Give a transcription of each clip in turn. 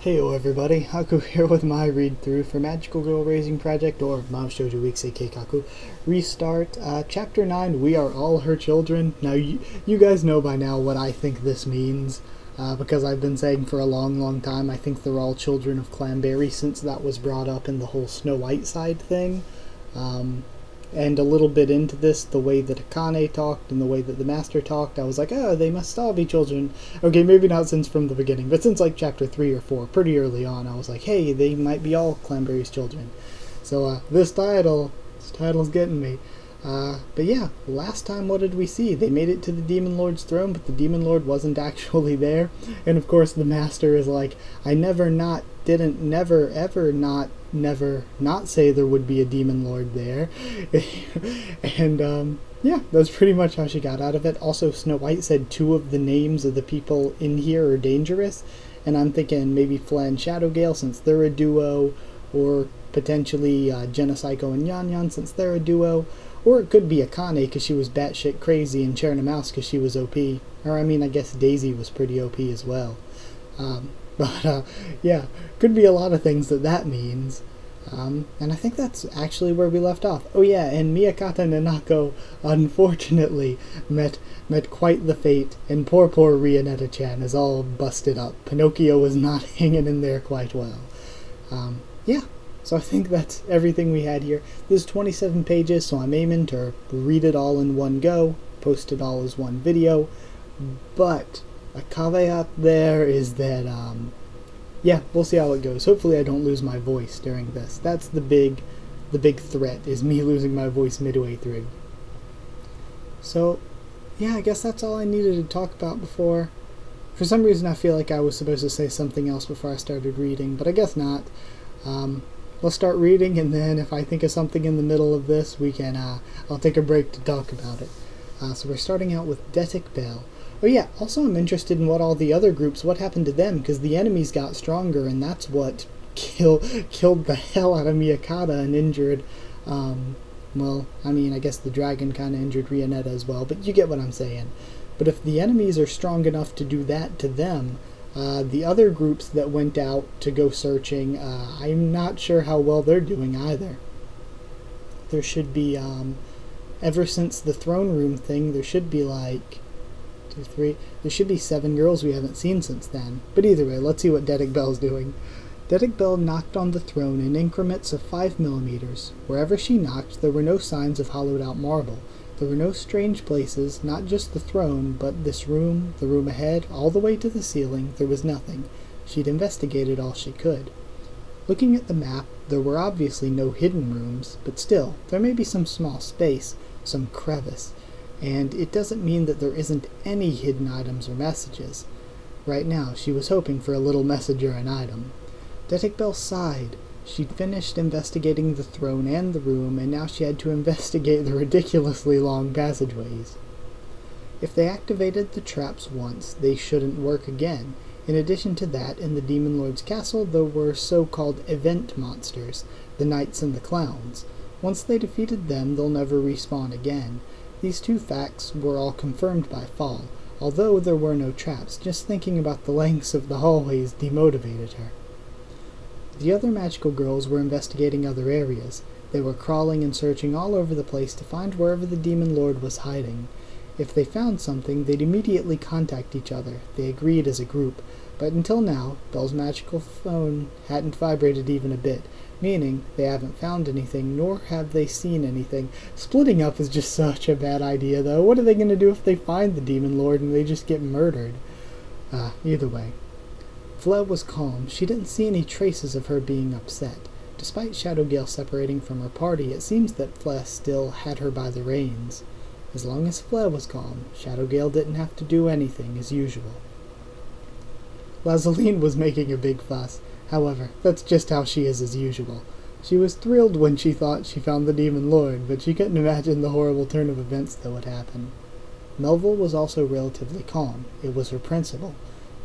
Heyo everybody, Haku here with my read-through for Magical Girl Raising Project, or Mahou Shoujo Ikusei Keikaku. Restart, Chapter 9, We Are All Her Children. Now, you guys know by now what I think this means, because I've been saying for a long time I think they're all children of Clanberry, since that was brought up in the whole Snow White side thing. And a little bit into this, the way that Akane talked and the way that the Master talked, I was like, oh, they must all be children. Okay, maybe not since from the beginning, but since like chapter 3 or 4, pretty early on, I was like, hey, they might be all Clanberry's children. So this title's getting me. But yeah, last time what did we see? They made it to the Demon Lord's throne, but the Demon Lord wasn't actually there. And of course the Master is like, I never not say there would be a Demon Lord there. And yeah, that's pretty much how she got out of it. Also, Snow White said 2 of the names of the people in here are dangerous, and I'm thinking maybe Flea and Shadowgale, since they're a duo, or potentially Genocycle and Yan since they're a duo, or it could be Akane because she was batshit crazy, and Cherna Mouse because she was OP. Or I mean, I guess Daisy was pretty OP as well. But yeah, could be a lot of things that means. And I think that's actually where we left off. Oh yeah, and Miyakata and Nanako unfortunately met quite the fate, and poor Rionetta-chan is all busted up. Pinocchio was not hanging in there quite well. Yeah, so I think that's everything we had here. This is 27 pages, so I'm aiming to read it all in one go, post it all as one video, but a caveat there is that, yeah, we'll see how it goes. Hopefully I don't lose my voice during this. That's the big threat, is me losing my voice midway through. So, yeah, I guess that's all I needed to talk about before. For some reason I feel like I was supposed to say something else before I started reading, but I guess not. Let's start reading, and then if I think of something in the middle of this, we can, I'll take a break to talk about it. So we're starting out with Detic Bell. Oh yeah, also I'm interested in what happened to them, because the enemies got stronger, and that's what killed the hell out of Miyakata and injured, well, I mean, I guess the dragon kind of injured Rionetta as well, but you get what I'm saying. But if the enemies are strong enough to do that to them, the other groups that went out to go searching, I'm not sure how well they're doing either. There should be, ever since the throne room thing, there should be like 2, 3, there should be 7 girls we haven't seen since then. But either way, let's see what Detic Bell's doing. Detic Bell knocked on the throne in increments of 5 millimeters. Wherever she knocked, there were no signs of hollowed out marble. There were no strange places, not just the throne, but this room, the room ahead, all the way to the ceiling. There was nothing. She'd investigated all she could. Looking at the map, there were obviously no hidden rooms, but still, there may be some small space, some crevice. And it doesn't mean that there isn't any hidden items or messages. Right now, she was hoping for a little message or an item. Detic Bell sighed. She'd finished investigating the throne and the room, and now she had to investigate the ridiculously long passageways. If they activated the traps once, they shouldn't work again. In addition to that, in the Demon Lord's castle, there were so-called event monsters, the knights and the clowns. Once they defeated them, they'll never respawn again. These 2 facts were all confirmed by Fall. Although there were no traps, just thinking about the lengths of the hallways demotivated her. The other magical girls were investigating other areas. They were crawling and searching all over the place to find wherever the Demon Lord was hiding. If they found something, they'd immediately contact each other. They agreed as a group, but until now, Bell's magical phone hadn't vibrated even a bit, meaning they haven't found anything, nor have they seen anything. Splitting up is just such a bad idea, though. What are they going to do if they find the Demon Lord and they just get murdered? Either way. Flea was calm. She didn't see any traces of her being upset. Despite Shadowgale separating from her party, it seems that Flea still had her by the reins. As long as Flea was calm, Shadowgale didn't have to do anything as usual. Lazaline was making a big fuss. However, that's just how she is as usual. She was thrilled when she thought she found the Demon Lord, but she couldn't imagine the horrible turn of events that would happen. Melville was also relatively calm. It was her principle.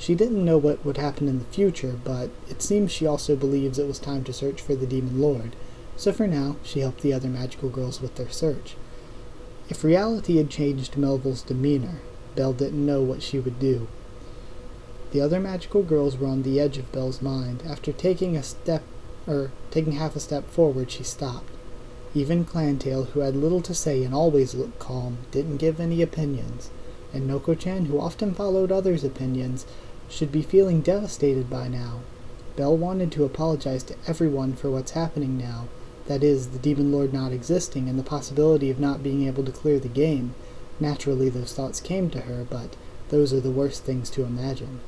She didn't know what would happen in the future, but it seems she also believes it was time to search for the Demon Lord, so for now she helped the other magical girls with their search. If reality had changed Melville's demeanor, Belle didn't know what she would do. The other magical girls were on the edge of Belle's mind. After taking half a step forward, she stopped. Even Clantail, who had little to say and always looked calm, didn't give any opinions, and Nokko-chan, who often followed others' opinions, should be feeling devastated by now. Belle wanted to apologize to everyone for what's happening now, that is, the Demon Lord not existing and the possibility of not being able to clear the game. Naturally, those thoughts came to her, but those are the worst things to imagine.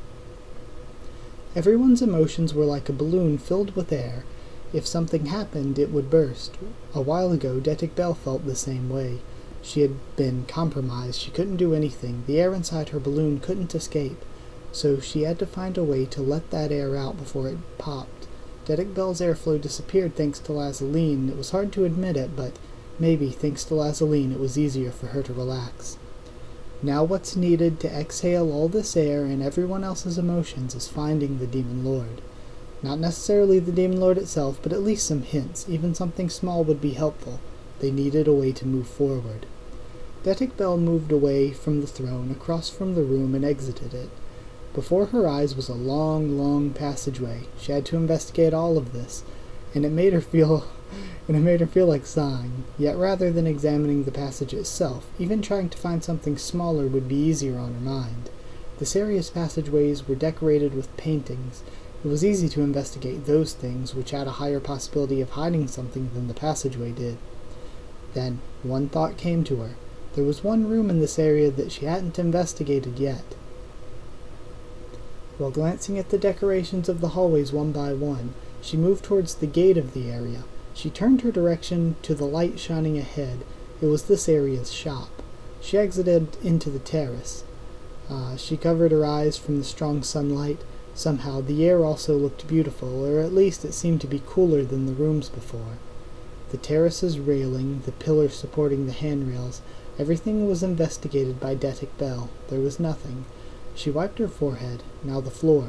Everyone's emotions were like a balloon filled with air. If something happened, it would burst. A while ago, Detic Belle felt the same way. She had been compromised. She couldn't do anything. The air inside her balloon couldn't escape. So she had to find a way to let that air out before it popped. Detic Belle's airflow disappeared thanks to Lazaline. It was hard to admit it, but maybe, thanks to Lazaline, it was easier for her to relax. Now what's needed to exhale all this air and everyone else's emotions is finding the Demon Lord. Not necessarily the Demon Lord itself, but at least some hints. Even something small would be helpful. They needed a way to move forward. Detic Belle moved away from the throne, across from the room, and exited it. Before her eyes was a long, long passageway. She had to investigate all of this, and it made her feel like sighing. Yet rather than examining the passage itself, even trying to find something smaller would be easier on her mind. This area's passageways were decorated with paintings. It was easy to investigate those things, which had a higher possibility of hiding something than the passageway did. Then, one thought came to her. There was one room in this area that she hadn't investigated yet. While glancing at the decorations of the hallways one by one, she moved towards the gate of the area. She turned her direction to the light shining ahead. It was this area's shop. She exited into the terrace. She covered her eyes from the strong sunlight. Somehow, the air also looked beautiful, or at least it seemed to be cooler than the rooms before. The terrace's railing, the pillars supporting the handrails, everything was investigated by Detic Belle. There was nothing. She wiped her forehead. Now the floor.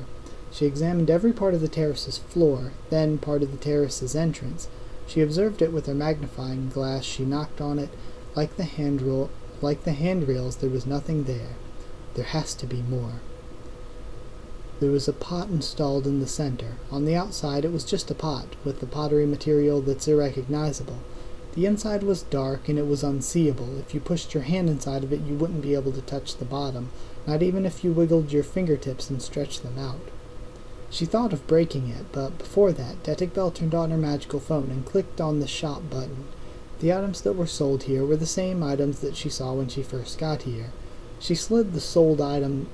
She examined every part of the terrace's floor, then part of the terrace's entrance. She observed it with her magnifying glass. She knocked on it. Like the handrails, there was nothing there. There has to be more. There was a pot installed in the center. On the outside it was just a pot, with the pottery material that's irrecognizable. The inside was dark and it was unseeable. If you pushed your hand inside of it, you wouldn't be able to touch the bottom, not even if you wiggled your fingertips and stretched them out. She thought of breaking it, but before that, Detic Belle turned on her magical phone and clicked on the shop button. The items that were sold here were the same items that she saw when she first got here. She slid the sold items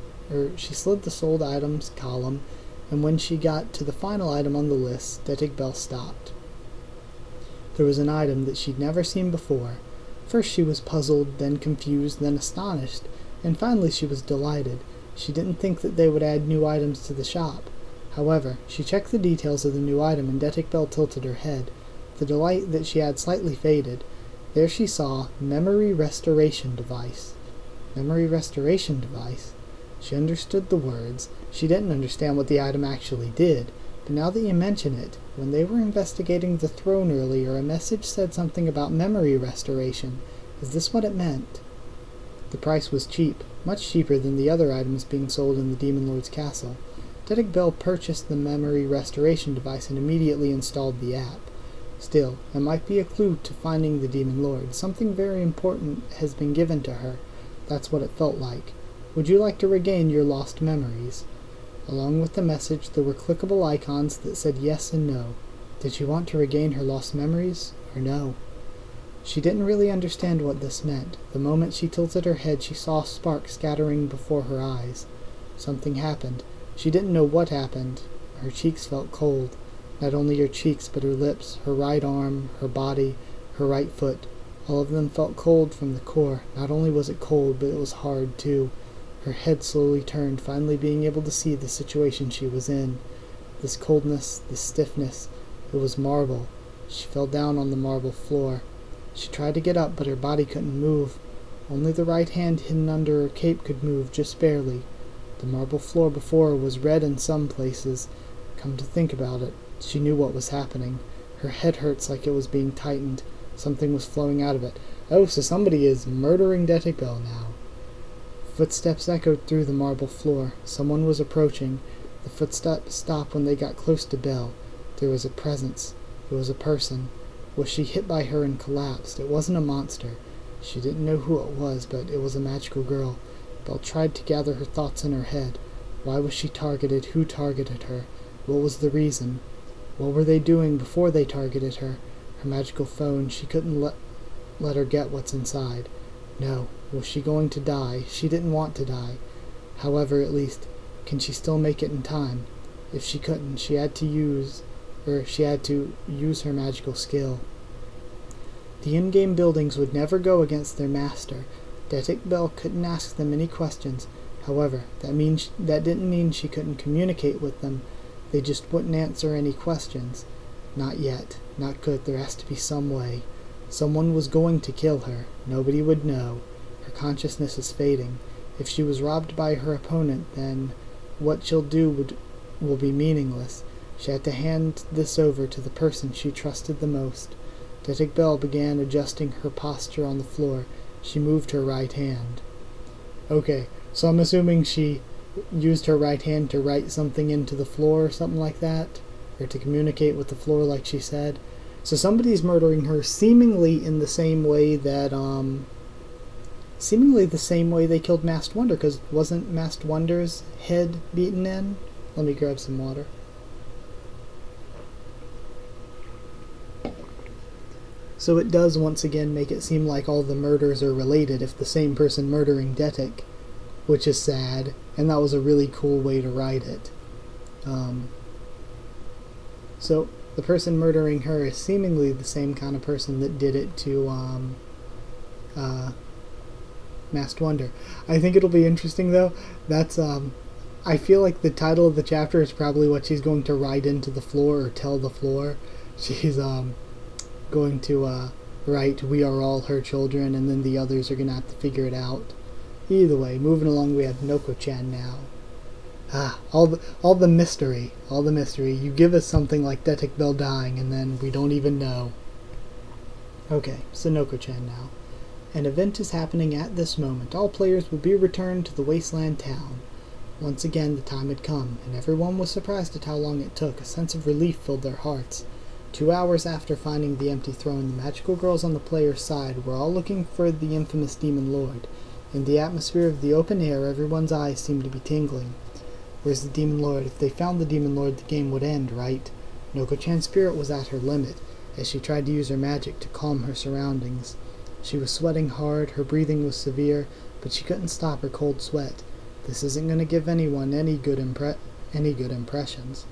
column, and when she got to the final item on the list, Detic Belle stopped. There was an item that she'd never seen before. First she was puzzled, then confused, then astonished, and finally she was delighted. She didn't think that they would add new items to the shop. However, she checked the details of the new item, and Detic Belle tilted her head. The delight that she had slightly faded. There she saw Memory Restoration Device. Memory Restoration Device? She understood the words. She didn't understand what the item actually did, but now that you mention it, when they were investigating the throne earlier, a message said something about memory restoration. Is this what it meant? The price was cheap, much cheaper than the other items being sold in the Demon Lord's castle. Detic Belle purchased the memory restoration device and immediately installed the app. Still, it might be a clue to finding the Demon Lord. Something very important has been given to her. That's what it felt like. Would you like to regain your lost memories? Along with the message, there were clickable icons that said yes and no. Did she want to regain her lost memories, or no? She didn't really understand what this meant. The moment she tilted her head, she saw sparks scattering before her eyes. Something happened. She didn't know what happened. Her cheeks felt cold. Not only her cheeks, but her lips, her right arm, her body, her right foot. All of them felt cold from the core. Not only was it cold, but it was hard, too. Her head slowly turned, finally being able to see the situation she was in. This coldness, this stiffness, it was marble. She fell down on the marble floor. She tried to get up, but her body couldn't move. Only the right hand hidden under her cape could move, just barely. The marble floor before her was red in some places. Come to think about it, she knew what was happening. Her head hurts like it was being tightened. Something was flowing out of it. Oh, so somebody is murdering Detic Belle now. Footsteps echoed through the marble floor. Someone was approaching. The footsteps stopped when they got close to Belle. There was a presence. It was a person. Was she hit by her and collapsed? It wasn't a monster. She didn't know who it was, but it was a magical girl. Belle tried to gather her thoughts in her head. Why was she targeted? Who targeted her? What was the reason? What were they doing before they targeted her? Her magical phone, she couldn't let her get what's inside. No. Was she going to die? She didn't want to die. However, at least, can she still make it in time? If she couldn't, she had to use her magical skill. The in-game buildings would never go against their master. Detic Belle couldn't ask them any questions. However, that didn't mean she couldn't communicate with them. They just wouldn't answer any questions. Not yet. Not good. There has to be some way. Someone was going to kill her. Nobody would know. Her consciousness is fading. If she was robbed by her opponent, then what she'll do will be meaningless. She had to hand this over to the person she trusted the most. Detic Belle began adjusting her posture on the floor. She moved her right hand. Okay, so I'm assuming she used her right hand to write something into the floor or something like that, or to communicate with the floor like she said. So somebody's murdering her seemingly in the same way that, they killed Masked Wonder, because wasn't Masked Wonder's head beaten in? Let me grab some water. So it does once again make it seem like all the murders are related if the same person murdering Detic, which is sad, and that was a really cool way to write it. So the person murdering her is seemingly the same kind of person that did it to Masked Wonder. I think it'll be interesting though. That's I feel like the title of the chapter is probably what she's going to write into the floor or tell the floor. She's going to write, "We are all her children," and then the others are going to have to figure it out. Either way, moving along, we have Nokko-chan now. All the mystery. You give us something like Detic Belle dying, and then we don't even know. Okay, so Nokko-chan now. An event is happening at this moment. All players will be returned to the wasteland town. Once again, the time had come, and everyone was surprised at how long it took. A sense of relief filled their hearts. 2 hours after finding the empty throne, the magical girls on the player's side were all looking for the infamous Demon Lord. In the atmosphere of the open air, everyone's eyes seemed to be tingling. Where's the Demon Lord? If they found the Demon Lord, the game would end, right? Nokko-chan's spirit was at her limit, as she tried to use her magic to calm her surroundings. She was sweating hard, her breathing was severe, but she couldn't stop her cold sweat. This isn't going to give anyone any good impressions.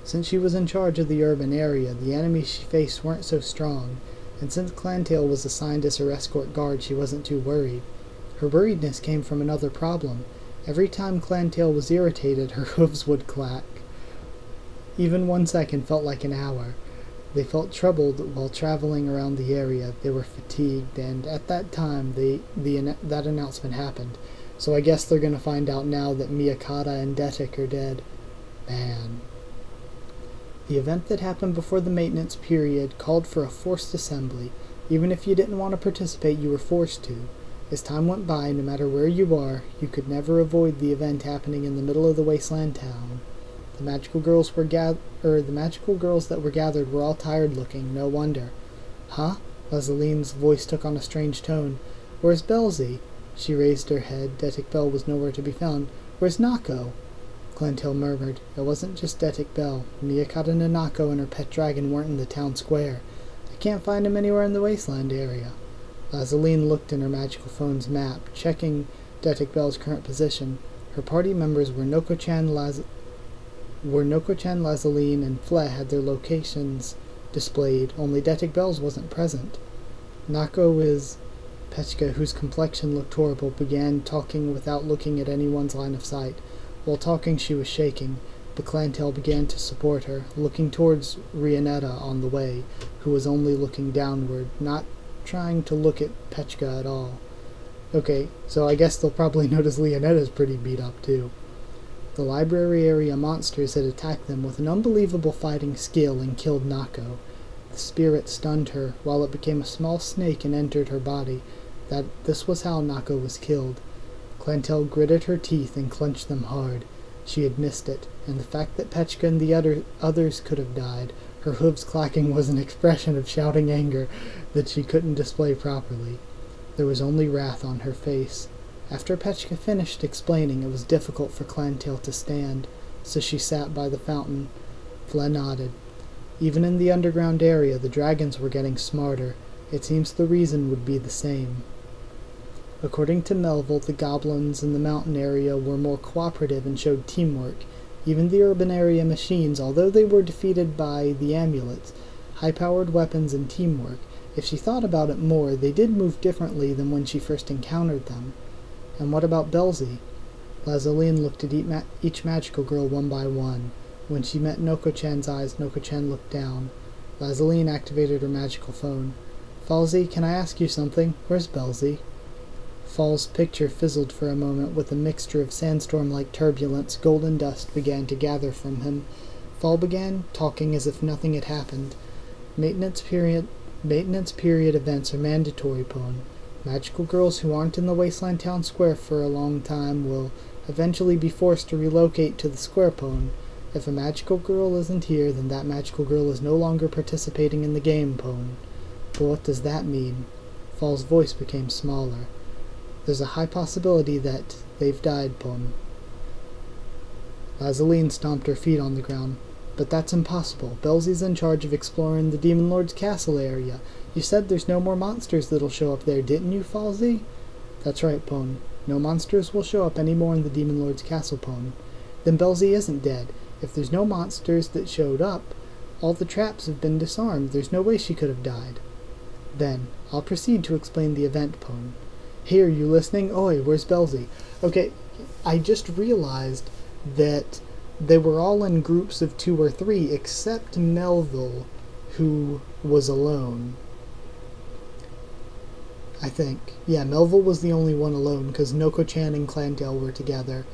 Since she was in charge of the urban area, the enemies she faced weren't so strong, and since Clantail was assigned as her escort guard, she wasn't too worried. Her worriedness came from another problem. Every time Clantail was irritated, her hooves would clack. Even 1 second felt like an hour. They felt troubled while traveling around the area. They were fatigued, and at that time, that announcement happened. So I guess they're going to find out now that Miyakata and Detic are dead. Man. The event that happened before the maintenance period called for a forced assembly. Even if you didn't want to participate, you were forced to. As time went by, no matter where you are, you could never avoid the event happening in the middle of the wasteland town. The magical girls that were gathered were all tired-looking. No wonder. Huh? Lesaline's voice took on a strange tone. Where's Belzy? She raised her head. Detic Belle was nowhere to be found. Where's Nako? Clantail murmured. It wasn't just Detic Belle. Miyakata Nanako and her pet dragon weren't in the town square. I can't find him anywhere in the wasteland area. Lazaline looked in her magical phone's map, checking Detic Belle's current position. Her party members were Nokko-chan, Lazaline, and Fleh had their locations displayed, only Detic Belle's wasn't present. Nako Pechka, whose complexion looked horrible, began talking without looking at anyone's line of sight. While talking, she was shaking, but Clantail began to support her, looking towards Rianetta on the way, who was only looking downward, not trying to look at Pechka at all. Okay, so I guess they'll probably notice Leonetta's pretty beat up too. The library area monsters had attacked them with an unbelievable fighting skill and killed Nako. The spirit stunned her, while it became a small snake and entered her body. This was how Nako was killed. Clantel gritted her teeth and clenched them hard. She had missed it, and the fact that Petchka and the others could have died, her hooves clacking, was an expression of shouting anger that she couldn't display properly. There was only wrath on her face. After Petchka finished explaining, it was difficult for Clantail to stand, so she sat by the fountain. Flea nodded. Even in the underground area, the dragons were getting smarter. It seems the reason would be the same. According to Melville, the goblins in the mountain area were more cooperative and showed teamwork. Even the urban area machines, although they were defeated by the amulets, high-powered weapons, and teamwork, if she thought about it more, they did move differently than when she first encountered them. And what about Belzy? Lazaline looked at each magical girl one by one. When she met Nokko-chan's eyes, Nokko-chan looked down. Lazaline activated her magical phone. "Falsey, can I ask you something? Where's Belzy?" Fall's picture fizzled for a moment. With a mixture of sandstorm-like turbulence, golden dust began to gather from him. Fall began talking as if nothing had happened. Maintenance period events are mandatory, Pone. Magical girls who aren't in the Wasteland Town Square for a long time will eventually be forced to relocate to the Square, Pone. If a magical girl isn't here, then that magical girl is no longer participating in the game, Pone. But what does that mean? Fall's voice became smaller. There's a high possibility that they've died, Pone. Lazaline stomped her feet on the ground. But that's impossible. Belzy's in charge of exploring the Demon Lord's castle area. You said there's no more monsters that'll show up there, didn't you, Falsey? That's right, Pone. No monsters will show up any more in the Demon Lord's castle, Pone. Then Belzy isn't dead. If there's no monsters that showed up, all the traps have been disarmed. There's no way she could have died. Then, I'll proceed to explain the event, Pone. Hey, are you listening? Oi, where's Belzy? Okay, I just realized that they were all in groups of 2 or 3, except Melville, who was alone. I think. Yeah, Melville was the only one alone, because Nokko-chan and Clantail were together.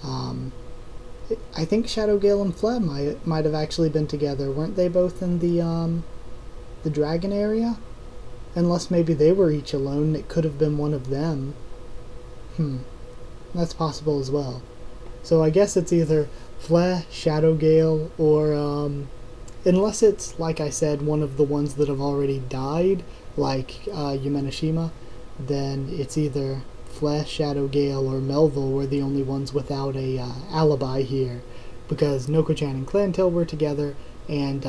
I think Shadowgale and Flem might have actually been together. Weren't they both in the dragon area? Unless maybe they were each alone, it could have been one of them. That's possible as well. So I guess it's either Flea, Shadowgale, or, unless it's, like I said, one of the ones that have already died, like Yumenashima, then it's either Flea, Shadowgale, or Melville were the only ones without a alibi here, because Nokko-chan and Clantail were together, and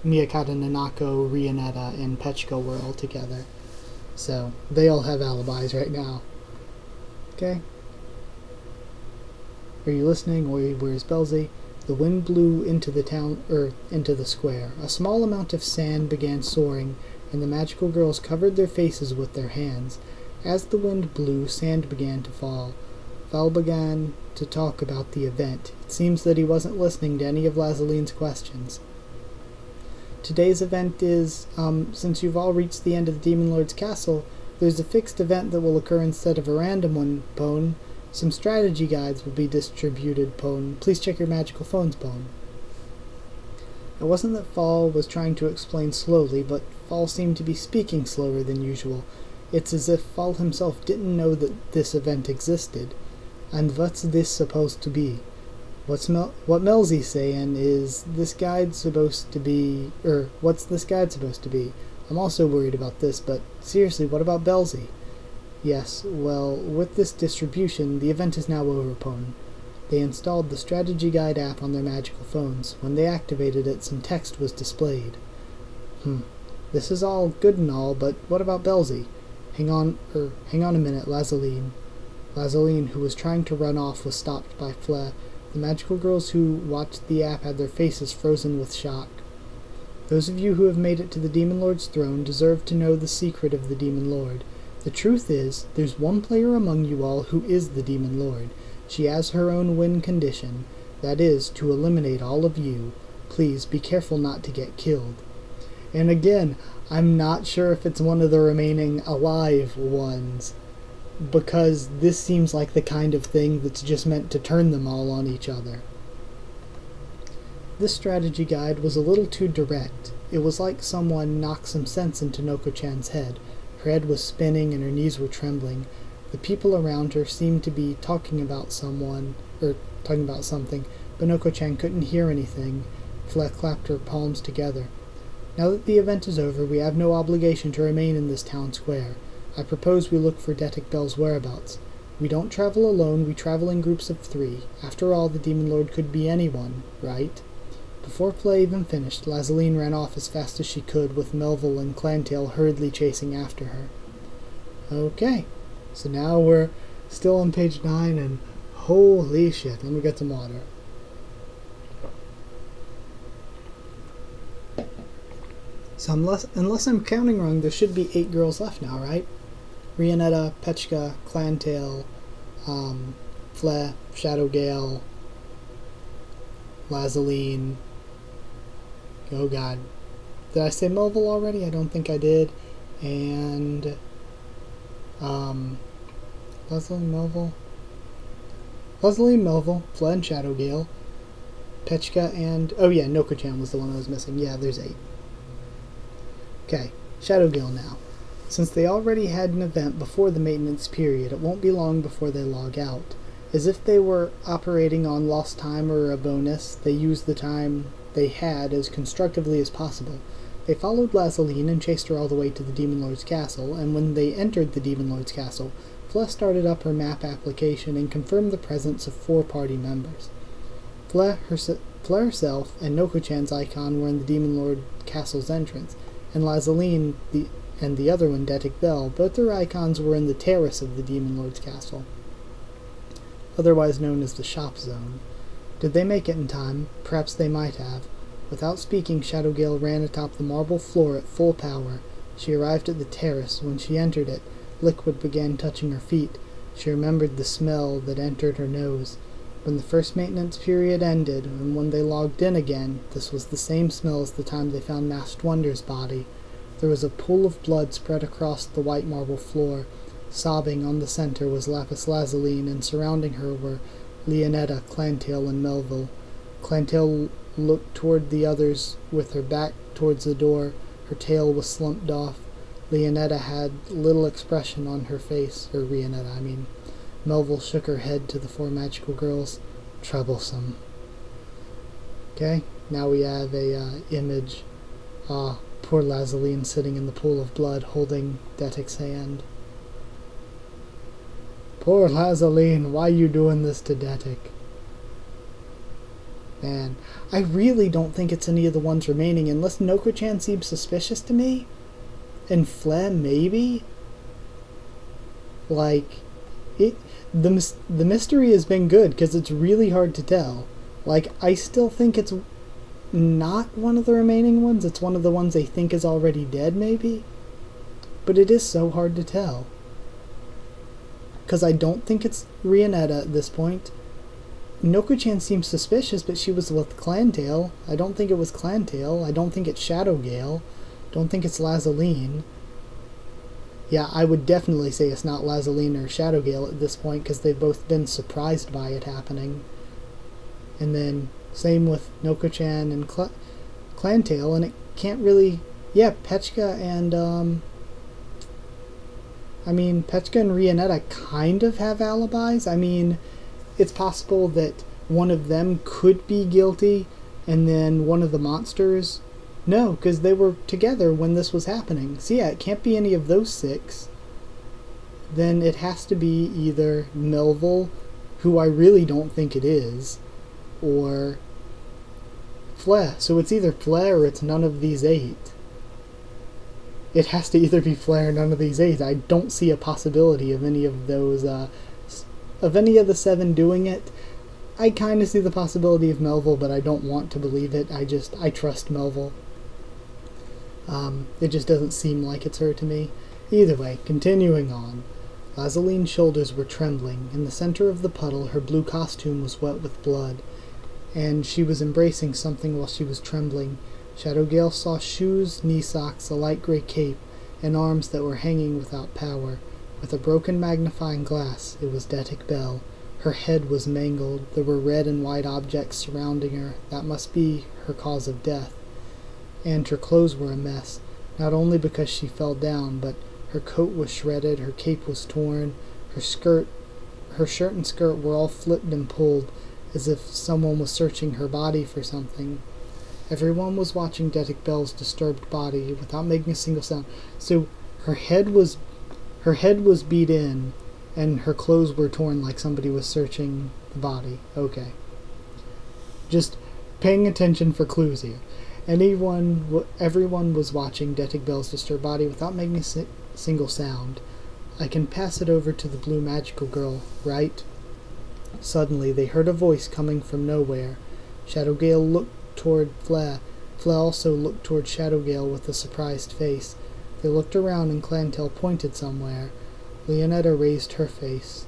Miyakata, Nanako, Rionetta, and Petchka were all together. So, they all have alibis right now. Okay? Are you listening? Or where's Belzy? The wind blew into the square. A small amount of sand began soaring, and the magical girls covered their faces with their hands. As the wind blew, sand began to fall. Val began to talk about the event. It seems that he wasn't listening to any of Lazaline's questions. Today's event is, since you've all reached the end of the Demon Lord's castle, there's a fixed event that will occur instead of a random one, Pone. Some strategy guides will be distributed, Pone. Please check your magical phones, Pone. It wasn't that Fall was trying to explain slowly, but Fall seemed to be speaking slower than usual. It's as if Fall himself didn't know that this event existed. And what's this supposed to be? What Melzy's saying is, this guide supposed to be, what's this guide supposed to be? I'm also worried about this, but seriously, what about Belzy? Yes, well, with this distribution, the event is now over, Pone. They installed the Strategy Guide app on their magical phones. When they activated it, some text was displayed. This is all good and all, but what about Belzy? Hang on a minute, Lazaline. Lazaline, who was trying to run off, was stopped by Flea. The magical girls who watched the app had their faces frozen with shock. Those of you who have made it to the Demon Lord's throne deserve to know the secret of the Demon Lord. The truth is, there's one player among you all who is the Demon Lord. She has her own win condition. That is, to eliminate all of you. Please be careful not to get killed. And again, I'm not sure if it's one of the remaining alive ones, because this seems like the kind of thing that's just meant to turn them all on each other. This strategy guide was a little too direct. It was like someone knocked some sense into Nokko-chan's head. Her head was spinning and her knees were trembling. The people around her seemed to be talking about something, but Nokko-chan couldn't hear anything. Flea clapped her palms together. Now that the event is over, we have no obligation to remain in this town square. I propose we look for Detic Bell's whereabouts. We don't travel alone, we travel in groups of 3. After all, the Demon Lord could be anyone, right? Before Flea even finished, Lazaline ran off as fast as she could, with Melville and Clantail hurriedly chasing after her. Okay, so now we're still on page 9, and holy shit, let me get some water. So unless I'm counting wrong, there should be 8 girls left now, right? Rionetta, Petchka, Clantail, Flea, Shadowgale, Lazaline. Oh god. Did I say Melville already? I don't think I did. And Lazaline, Melville, Flea and Shadowgale, Petchka, and oh yeah, Nokko-chan was the one I was missing. Yeah, there's 8. Okay, Shadowgale now. Since they already had an event before the maintenance period, it won't be long before they log out. As if they were operating on lost time or a bonus, they used the time they had as constructively as possible. They followed Lazaline and chased her all the way to the Demon Lord's castle, and when they entered the Demon Lord's castle, Flea started up her map application and confirmed the presence of 4 party members. Flea herself and Nokko-chan's icon were in the Demon Lord castle's entrance, and Lazaline and the other one, Detic Bell, both their icons were in the terrace of the Demon Lord's castle, otherwise known as the shop zone. Did they make it in time? Perhaps they might have. Without speaking, Shadowgale ran atop the marble floor at full power. She arrived at the terrace. When she entered it, liquid began touching her feet. She remembered the smell that entered her nose. When the first maintenance period ended, and when they logged in again, this was the same smell as the time they found Masked Wonder's body. There was a pool of blood spread across the white marble floor. Sobbing on the center was Lapis Lazaline, and surrounding her were Leonetta, Clantail, and Melville. Clantail looked toward the others with her back towards the door. Her tail was slumped off. Leonetta had little expression on her face, or Rionetta, I mean. Melville shook her head to the 4 magical girls. Troublesome. Okay, now we have a image. Poor Lazaline sitting in the pool of blood, holding Detic's hand. Poor Lazaline, why you doing this to Detic? Man, I really don't think it's any of the ones remaining, unless Nokko-chan seems suspicious to me. And Flea, maybe? Like, the mystery has been good, because it's really hard to tell. Like, I still think it's not one of the remaining ones. It's one of the ones they think is already dead, maybe? But it is so hard to tell. Because I don't think it's Rionetta at this point. Nokko-chan seems suspicious, but she was with Clantail. I don't think it was Clantail. I don't think it's Shadowgale. Don't think it's Lazaline. Yeah, I would definitely say it's not Lazaline or Shadowgale at this point, because they've both been surprised by it happening. And then, same with Nokko-chan and Clantail, and it can't really... Yeah, Petchka and, Petchka and Rionetta kind of have alibis. I mean, it's possible that one of them could be guilty, and then one of the monsters... No, because they were together when this was happening. So yeah, it can't be any of those 6. Then it has to be either Melville, who I really don't think it is, or Flea. So it's either Flea or it's none of these 8. It has to either be Flea or none of these 8. I don't see a possibility of any of those, of any of the 7 doing it. I kind of see the possibility of Melville, but I don't want to believe it. I trust Melville. It just doesn't seem like it's her to me. Either way, continuing on. Lazaline's shoulders were trembling. In the center of the puddle, her blue costume was wet with blood, and she was embracing something while she was trembling. Shadowgale saw shoes, knee socks, a light gray cape, and arms that were hanging without power. With a broken magnifying glass, it was Detic Bell. Her head was mangled. There were red and white objects surrounding her. That must be her cause of death. And her clothes were a mess, not only because she fell down, but her coat was shredded, her cape was torn, Her shirt and skirt were all flipped and pulled, as if someone was searching her body for something. Everyone was watching Detic Bell's disturbed body without making a single sound. So her head was beat in, and her clothes were torn like somebody was searching the body. Okay. Just paying attention for clues here. Everyone was watching Detic Bell's disturbed body without making a single sound. I can pass it over to the blue magical girl, right? Suddenly, they heard a voice coming from nowhere. Shadowgale looked toward Flea. Flea also looked toward Shadowgale with a surprised face. They looked around and Clantail pointed somewhere. Leonetta raised her face.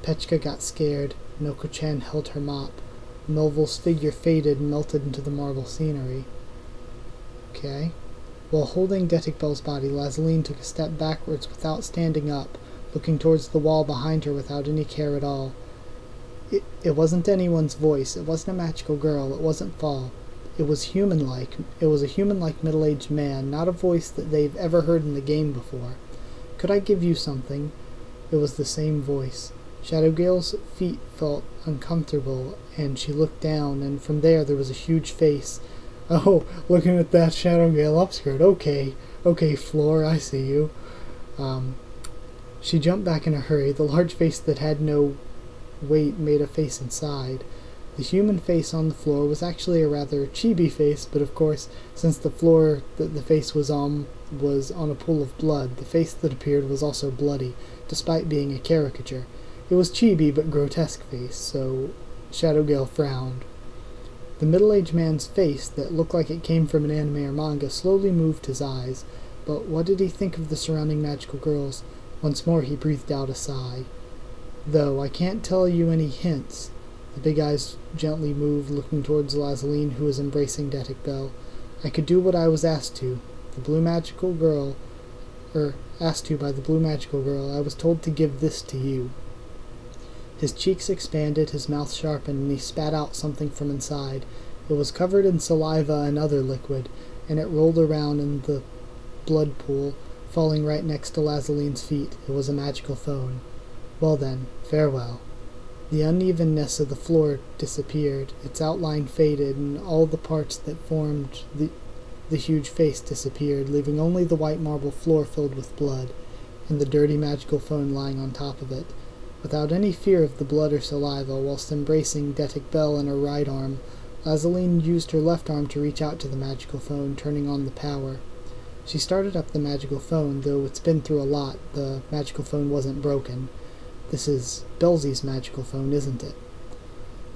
Pechka got scared. Nokko-chan held her mop. Melville's figure faded and melted into the marble scenery. Okay. While holding Detic Bell's body, Lazaline took a step backwards without standing up, looking towards the wall behind her without any care at all. It wasn't anyone's voice. It wasn't a magical girl. It wasn't Fall. It was human-like. It was a human-like middle-aged man, not a voice that they've ever heard in the game before. Could I give you something? It was the same voice. Shadowgale's feet felt uncomfortable, and she looked down, and from there was a huge face. Oh, looking at that Shadowgale upskirt. Okay, Floor, I see you. She jumped back in a hurry. The large face that had no weight made a face inside. The human face on the floor was actually a rather chibi face, but of course, since the floor that the face was on a pool of blood, the face that appeared was also bloody, despite being a caricature. It was chibi but grotesque face, so Shadowgale frowned. The middle-aged man's face, that looked like it came from an anime or manga, slowly moved his eyes. But what did he think of the surrounding magical girls? Once more he breathed out a sigh. Though I can't tell you any hints. The big eyes gently moved, looking towards Lazaline, who was embracing Detic Bell. I could do what I was asked to. Asked to by the blue magical girl. I was told to give this to you. His cheeks expanded, his mouth sharpened, and he spat out something from inside. It was covered in saliva and other liquid, and it rolled around in the blood pool, falling right next to Lazaline's feet. It was a magical phone. Well then, farewell. The unevenness of the floor disappeared, its outline faded, and all the parts that formed the huge face disappeared, leaving only the white marble floor filled with blood, and the dirty magical phone lying on top of it. Without any fear of the blood or saliva, whilst embracing Detic Bell in her right arm, Lazaline used her left arm to reach out to the magical phone, turning on the power. She started up the magical phone, though it's been through a lot. The magical phone wasn't broken. This is Belzy's magical phone, isn't it?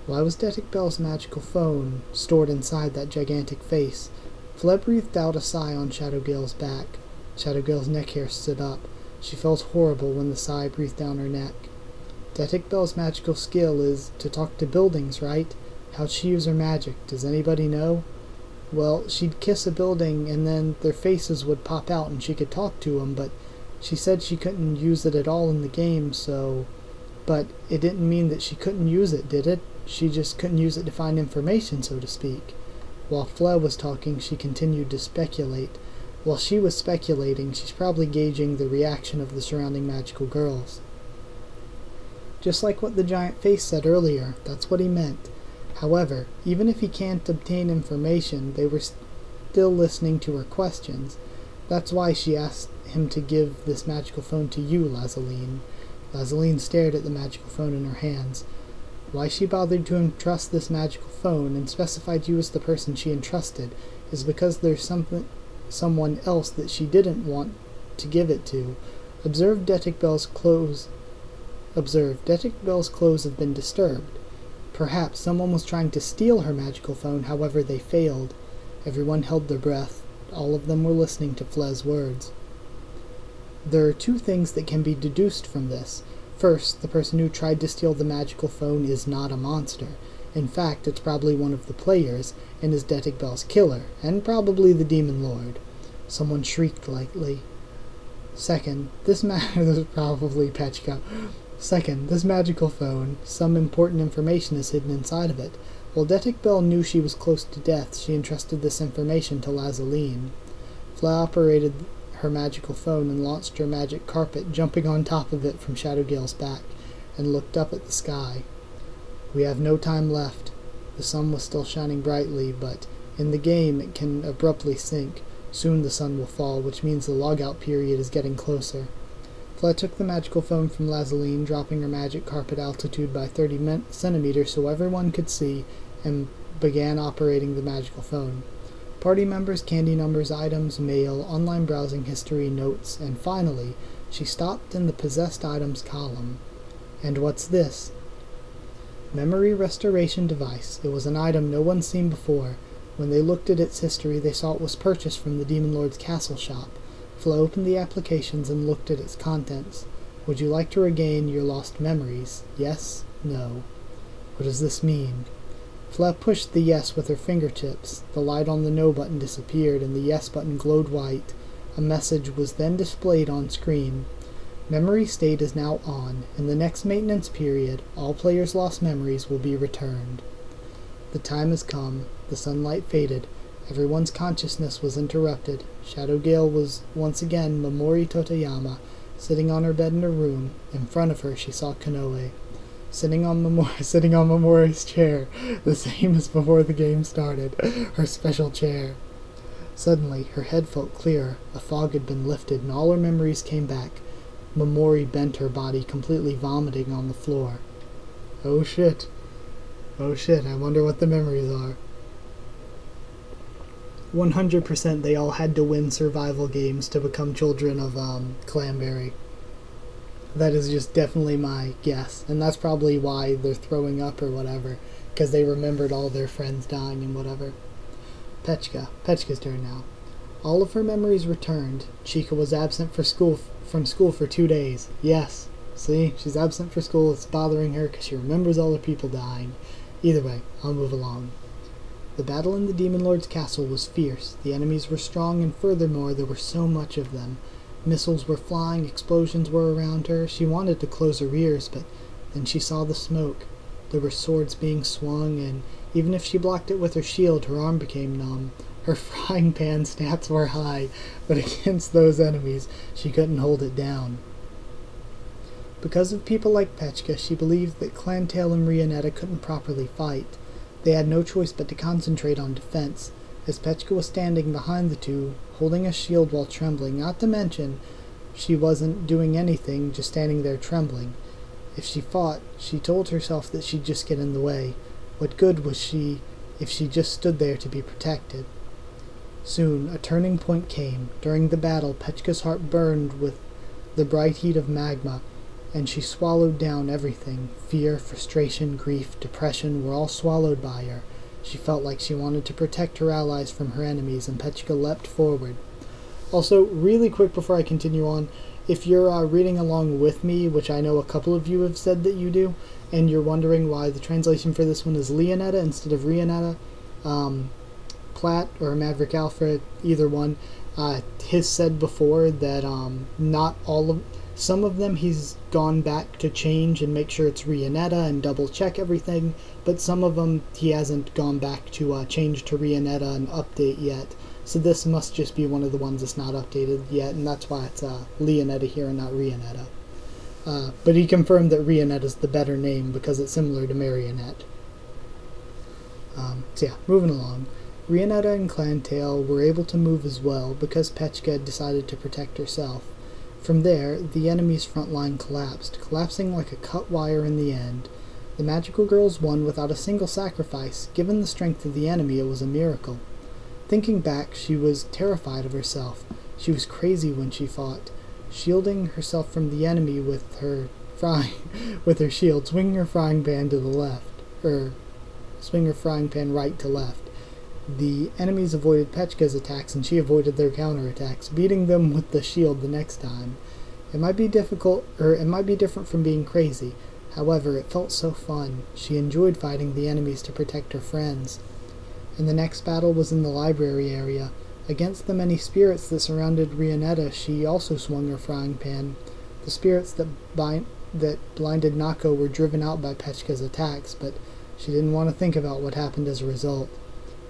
Why was Detic Bell's magical phone stored inside that gigantic face? Fleb breathed out a sigh on Shadowgale's back. Shadowgale's neck hair stood up. She felt horrible when the sigh breathed down her neck. Detic Bell's magical skill is to talk to buildings, right? How'd she use her magic? Does anybody know? Well, she'd kiss a building and then their faces would pop out and she could talk to them, but she said she couldn't use it at all in the game, so... But it didn't mean that she couldn't use it, did it? She just couldn't use it to find information, so to speak. While Flea was talking, she continued to speculate. While she was speculating, she's probably gauging the reaction of the surrounding magical girls. Just like what the giant face said earlier, that's what he meant. However, even if he can't obtain information, they were still listening to her questions. That's why she asked him to give this magical phone to you, Lazaline. Lazaline stared at the magical phone in her hands. Why she bothered to entrust this magical phone and specified you as the person she entrusted is because there's someone else that she didn't want to give it to. Observe Detic Bell's clothes have been disturbed. Perhaps someone was trying to steal her magical phone, however they failed. Everyone held their breath. All of them were listening to Flea's words. There are two things that can be deduced from this. First, the person who tried to steal the magical phone is not a monster. In fact, it's probably one of the players, and is Detic Bell's killer, and probably the Demon Lord. Someone shrieked lightly. Second, this is probably Pechka. Second, this magical phone, some important information is hidden inside of it. While Detic Bell knew she was close to death, she entrusted this information to Lazaline. Flea operated her magical phone and launched her magic carpet, jumping on top of it from Shadowgale's back, and looked up at the sky. We have no time left. The sun was still shining brightly, but in the game it can abruptly sink. Soon the sun will fall, which means the logout period is getting closer. Fled took the magical phone from Lazaline, dropping her magic carpet altitude by 30 centimeters so everyone could see, and began operating the magical phone. Party members, candy numbers, items, mail, online browsing history, notes, and finally, she stopped in the possessed items column. And what's this? Memory restoration device. It was an item no one's seen before. When they looked at its history, they saw it was purchased from the Demon Lord's castle shop. Flo opened the applications and looked at its contents. Would you like to regain your lost memories? Yes? No? What does this mean? Flo pushed the yes with her fingertips. The light on the no button disappeared, and the yes button glowed white. A message was then displayed on screen. Memory state is now on. In the next maintenance period, all players' lost memories will be returned. The time has come. The sunlight faded. Everyone's consciousness was interrupted. Shadowgale was once again Momori Totoyama, sitting on her bed in her room. In front of her she saw Konoe, sitting on Momori's chair, the same as before the game started, her special chair. Suddenly, her head felt clearer. A fog had been lifted, and all her memories came back. Momori bent her body, completely vomiting on the floor. Oh shit, I wonder what the memories are. 100% they all had to win survival games to become children of Clanberry. That is just definitely my guess, and that's probably why they're throwing up or whatever, because they remembered all their friends dying and whatever. Petchka's turn now. All of her memories returned. Chika was absent from school for 2 days. Yes, see, she's absent for school. It's bothering her because she remembers all the people dying. Either way, I'll move along. The battle in the Demon Lord's castle was fierce. The enemies were strong, and furthermore, there were so much of them. Missiles were flying, explosions were around her. She wanted to close her ears, but then she saw the smoke. There were swords being swung, and even if she blocked it with her shield, her arm became numb. Her frying pan stats were high, but against those enemies, she couldn't hold it down. Because of people like Petchka, she believed that Clantail and Rionetta couldn't properly fight. They had no choice but to concentrate on defense, as Petchka was standing behind the two, holding a shield while trembling, not to mention she wasn't doing anything, just standing there trembling. If she fought, she told herself that she'd just get in the way. What good was she if she just stood there to be protected? Soon, a turning point came. During the battle, Petchka's heart burned with the bright heat of magma, and she swallowed down everything. Fear, frustration, grief, depression were all swallowed by her. She felt like she wanted to protect her allies from her enemies, and Petchka leapt forward. Also, really quick before I continue on, if you're reading along with me, which I know a couple of you have said that you do, and you're wondering why the translation for this one is Leonetta instead of Rionetta, Platt or Maverick Alfred, either one, has said before that some of them he's gone back to change and make sure it's Rionetta and double check everything, but some of them he hasn't gone back to change to Rionetta and update yet. So this must just be one of the ones that's not updated yet, and that's why it's Leonetta here and not Rionetta. But he confirmed that Rionetta's the better name because it's similar to Marionette. So yeah, moving along. Rionetta and Clantail were able to move as well because Petchka had decided to protect herself. From there, the enemy's front line collapsed, collapsing like a cut wire in the end. The magical girls won without a single sacrifice. Given the strength of the enemy, it was a miracle. Thinking back, she was terrified of herself. She was crazy when she fought, shielding herself from the enemy with her shield, swinging her frying pan to the left, swing her frying pan right to left. The enemies avoided Petchka's attacks, and she avoided their counterattacks, beating them with the shield the next time. It might be different from being crazy. However, it felt so fun. She enjoyed fighting the enemies to protect her friends. And the next battle was in the library area. Against the many spirits that surrounded Rionetta, she also swung her frying pan. The spirits that blinded Nako were driven out by Petchka's attacks, but she didn't want to think about what happened as a result.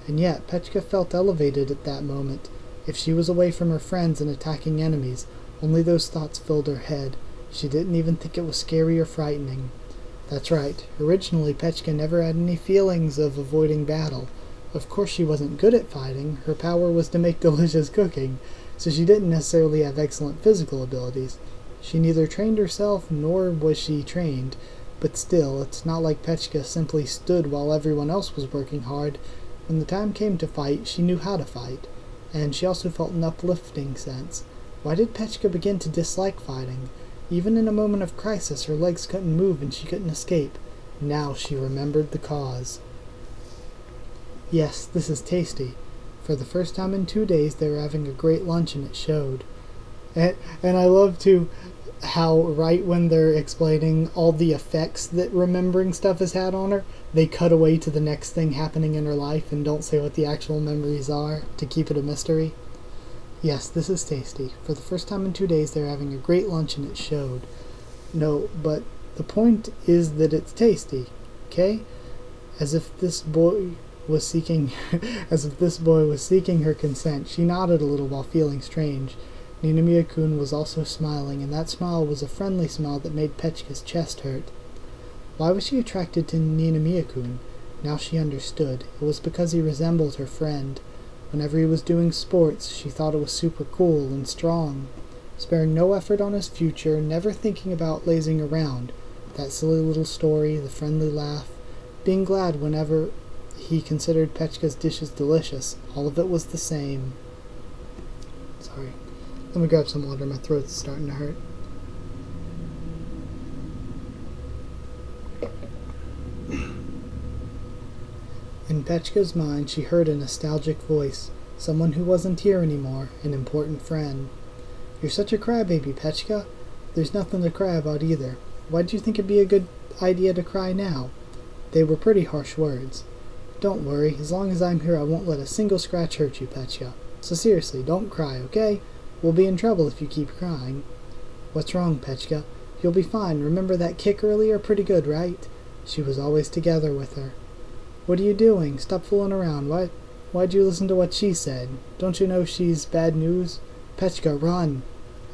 And yet, Petchka felt elevated at that moment. If she was away from her friends and attacking enemies, only those thoughts filled her head. She didn't even think it was scary or frightening. That's right. Originally, Petchka never had any feelings of avoiding battle. Of course she wasn't good at fighting. Her power was to make delicious cooking, so she didn't necessarily have excellent physical abilities. She neither trained herself nor was she trained, but still, it's not like Petchka simply stood while everyone else was working hard. When the time came to fight, she knew how to fight, and she also felt an uplifting sense. Why did Petchka begin to dislike fighting? Even in a moment of crisis, her legs couldn't move and she couldn't escape. Now she remembered the cause. Yes, this is tasty. For the first time in 2 days, they were having a great lunch and it showed. And I love, too, how right when they're explaining all the effects that remembering stuff has had on her, they cut away to the next thing happening in her life and don't say what the actual memories are to keep it a mystery. Yes, this is tasty. For the first time in 2 days, they're having a great lunch and it showed. No, but the point is that it's tasty, okay? As if this boy was seeking her consent, she nodded a little while feeling strange. Ninomiya-kun was also smiling, and that smile was a friendly smile that made Petchka's chest hurt. Why was she attracted to Ninomiya-kun? Now she understood. It was because he resembled her friend. Whenever he was doing sports, she thought it was super cool and strong, sparing no effort on his future, never thinking about lazing around. That silly little story, the friendly laugh, being glad whenever he considered Petchka's dishes delicious, all of it was the same. Sorry. Let me grab some water, my throat's starting to hurt. In Petchka's mind, she heard a nostalgic voice, someone who wasn't here anymore, an important friend. You're such a crybaby, Petchka. There's nothing to cry about either. Why do you think it'd be a good idea to cry now? They were pretty harsh words. Don't worry, as long as I'm here I won't let a single scratch hurt you, Petchka. So seriously, don't cry, okay? We'll be in trouble if you keep crying. What's wrong, Petchka? You'll be fine. Remember that kick earlier? Pretty good, right? She was always together with her. What are you doing? Stop fooling around. Why'd you listen to what she said? Don't you know she's bad news? Petchka, run!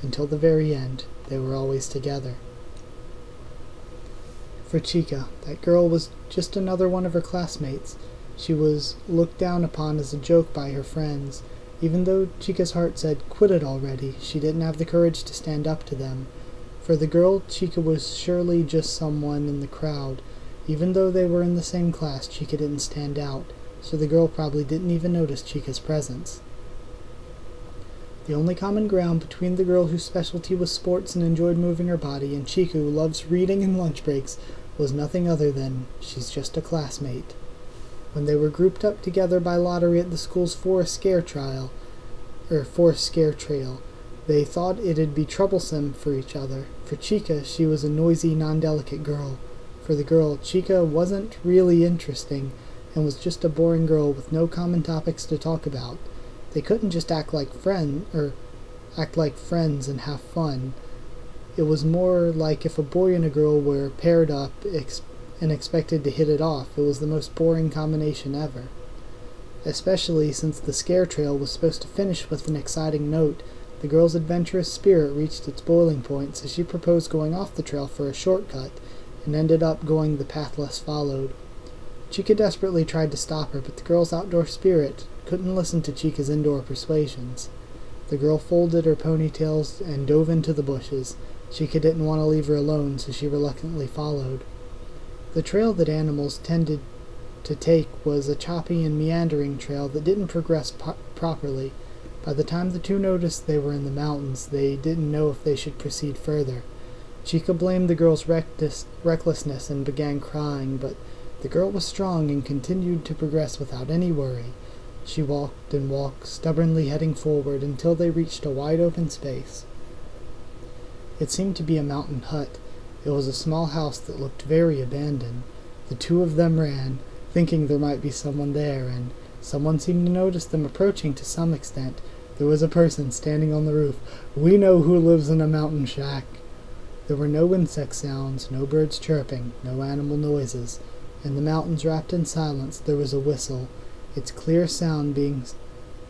Until the very end, they were always together. For Chika, that girl was just another one of her classmates. She was looked down upon as a joke by her friends. Even though Chika's heart said, quit it already, she didn't have the courage to stand up to them. For the girl, Chika was surely just someone in the crowd. Even though they were in the same class, Chika didn't stand out, so the girl probably didn't even notice Chika's presence. The only common ground between the girl whose specialty was sports and enjoyed moving her body and Chika who loves reading and lunch breaks was nothing other than, she's just a classmate. When they were grouped up together by lottery at the school's forest scare trail, they thought it'd be troublesome for each other. For Chika, she was a noisy, non-delicate girl. For the girl, Chika wasn't really interesting and was just a boring girl with no common topics to talk about. They couldn't just act like friends and have fun. It was more like if a boy and a girl were paired up and expected to hit it off. It was the most boring combination ever. Especially since the scare trail was supposed to finish with an exciting note, the girl's adventurous spirit reached its boiling point, so she proposed going off the trail for a shortcut, and ended up going the path less followed. Chika desperately tried to stop her, but the girl's outdoor spirit couldn't listen to Chika's indoor persuasions. The girl folded her ponytails and dove into the bushes. Chika didn't want to leave her alone, so she reluctantly followed. The trail that animals tended to take was a choppy and meandering trail that didn't progress properly. By the time the two noticed they were in the mountains, they didn't know if they should proceed further. Chika blamed the girl's recklessness and began crying, but the girl was strong and continued to progress without any worry. She walked and walked, stubbornly heading forward until they reached a wide open space. It seemed to be a mountain hut. It was a small house that looked very abandoned. The two of them ran, thinking there might be someone there, and someone seemed to notice them approaching to some extent. There was a person standing on the roof. We know who lives in a mountain shack. There were no insect sounds, no birds chirping, no animal noises. In the mountains wrapped in silence there was a whistle, its clear sound being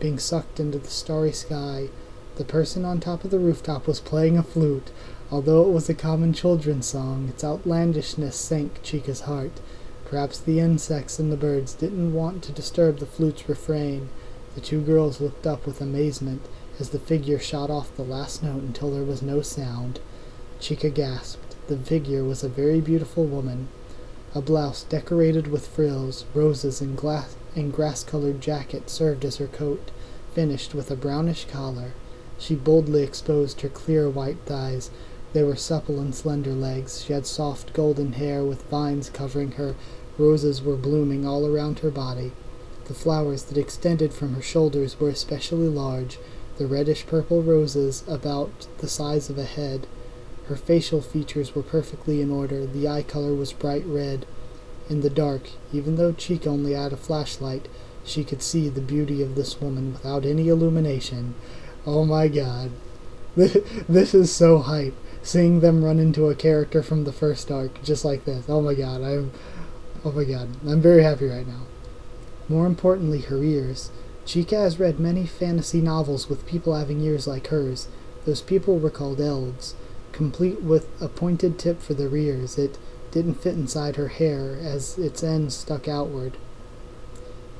being sucked into the starry sky. The person on top of the rooftop was playing a flute. Although it was a common children's song, its outlandishness sank Chika's heart. Perhaps the insects and the birds didn't want to disturb the flute's refrain. The two girls looked up with amazement as the figure shot off the last note until there was no sound. Chika gasped. The figure was a very beautiful woman. A blouse decorated with frills, roses, and grass-colored jacket served as her coat, finished with a brownish collar. She boldly exposed her clear white thighs. They were supple and slender legs. She had soft golden hair with vines covering her. Roses were blooming all around her body. The flowers that extended from her shoulders were especially large, the reddish-purple roses about the size of a head. Her facial features were perfectly in order. The eye color was bright red. In the dark, even though Chika only had a flashlight, she could see the beauty of this woman without any illumination. Oh my god. This is so hype. Seeing them run into a character from the first arc, just like this. Oh my god, I'm very happy right now. More importantly, her ears. Chika has read many fantasy novels with people having ears like hers. Those people were called elves, complete with a pointed tip for their ears. It didn't fit inside her hair, as its ends stuck outward.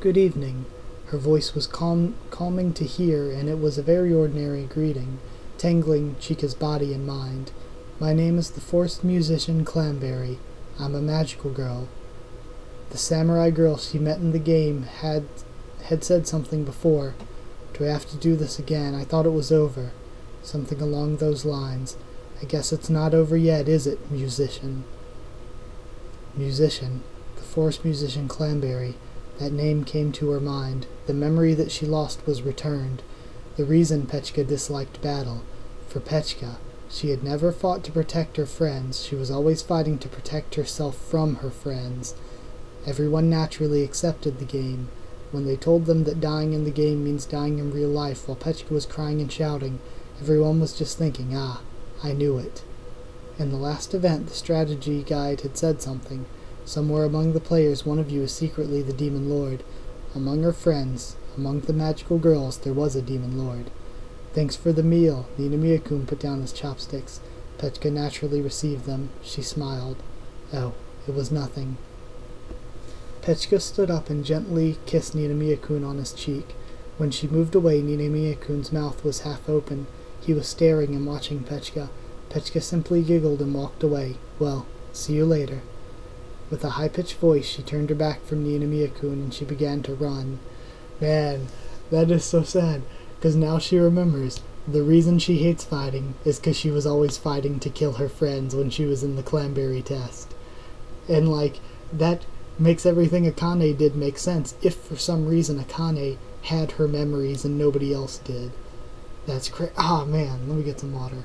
Good evening. Her voice was calming to hear, and it was a very ordinary greeting, tangling Chika's body and mind. My name is the forest musician Clamberry. I'm a magical girl. The samurai girl she met in the game had said something before. Do I have to do this again? I thought it was over. Something along those lines. I guess it's not over yet, is it, musician? Musician. The forest musician Clamberry. That name came to her mind. The memory that she lost was returned. The reason Pechka disliked battle. For Pechka, she had never fought to protect her friends. She was always fighting to protect herself from her friends. Everyone naturally accepted the game. When they told them that dying in the game means dying in real life, while Pechka was crying and shouting, everyone was just thinking, I knew it. In the last event, the strategy guide had said something. Somewhere among the players, one of you is secretly the Demon Lord. Among her friends, among the magical girls, there was a Demon Lord. Thanks for the meal. Ninomiya-kun put down his chopsticks. Pechka naturally received them. She smiled. Oh, it was nothing. Pechka stood up and gently kissed Ninomiya-kun on his cheek. When she moved away, Ninomiya-kun's mouth was half open. He was staring and watching Pechka. Pechka simply giggled and walked away. Well, see you later. With a high-pitched voice, she turned her back from Ninomiya-kun and she began to run. Man, that is so sad, because now she remembers the reason she hates fighting is because she was always fighting to kill her friends when she was in the Clamberry test. And, that makes everything Akane did make sense, if for some reason Akane had her memories and nobody else did. That's crazy. Ah, man, let me get some water.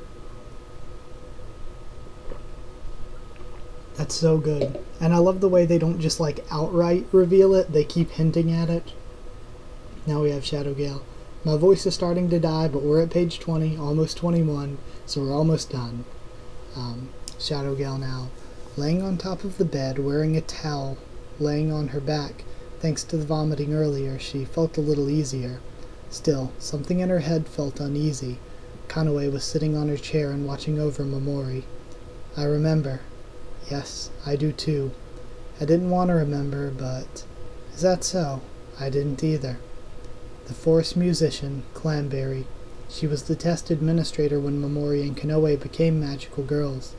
That's so good. And I love the way they don't just, outright reveal it. They keep hinting at it. Now we have Shadow Gale. My voice is starting to die, but we're at page 20, almost 21, so we're almost done. Shadow Gale now. Laying on top of the bed, wearing a towel, laying on her back. Thanks to the vomiting earlier, she felt a little easier. Still, something in her head felt uneasy. Kanoe was sitting on her chair and watching over Momori. I remember. Yes, I do too. I didn't want to remember, but... Is that so? I didn't either. The forest musician, Clamberry. She was the test administrator when Momori and Kanoe became magical girls.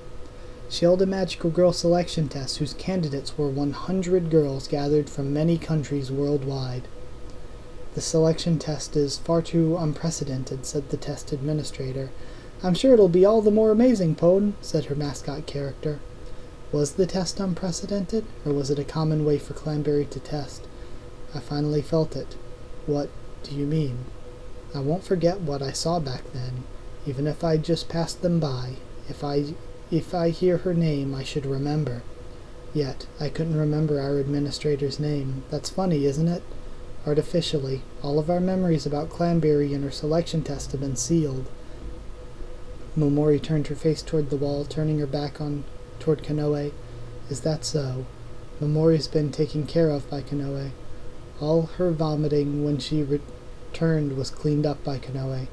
She held a magical girl selection test whose candidates were 100 girls gathered from many countries worldwide. The selection test is far too unprecedented, said the test administrator. I'm sure it'll be all the more amazing, Pone, said her mascot character. Was the test unprecedented, or was it a common way for Clamberry to test? I finally felt it. What do you mean? I won't forget what I saw back then, even if I just passed them by. If I hear her name, I should remember. Yet, I couldn't remember our administrator's name. That's funny, isn't it? Artificially, all of our memories about Clamberry and her selection test have been sealed. Momori turned her face toward the wall, turning her back toward Kanoe. Is that so? Momori's been taken care of by Kanoe. All her vomiting when she returned was cleaned up by Konoe.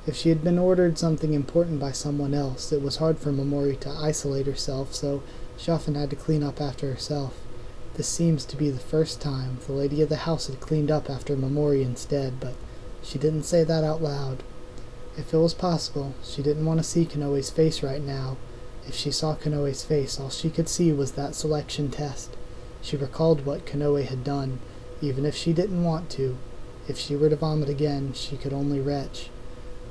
If she had been ordered something important by someone else, it was hard for Momori to isolate herself, so she often had to clean up after herself. This seems to be the first time the lady of the house had cleaned up after Momori instead, but she didn't say that out loud. If it was possible, she didn't want to see Konoe's face right now. If she saw Konoe's face, all she could see was that selection test. She recalled what Konoe had done, even if she didn't want to. If she were to vomit again, she could only retch.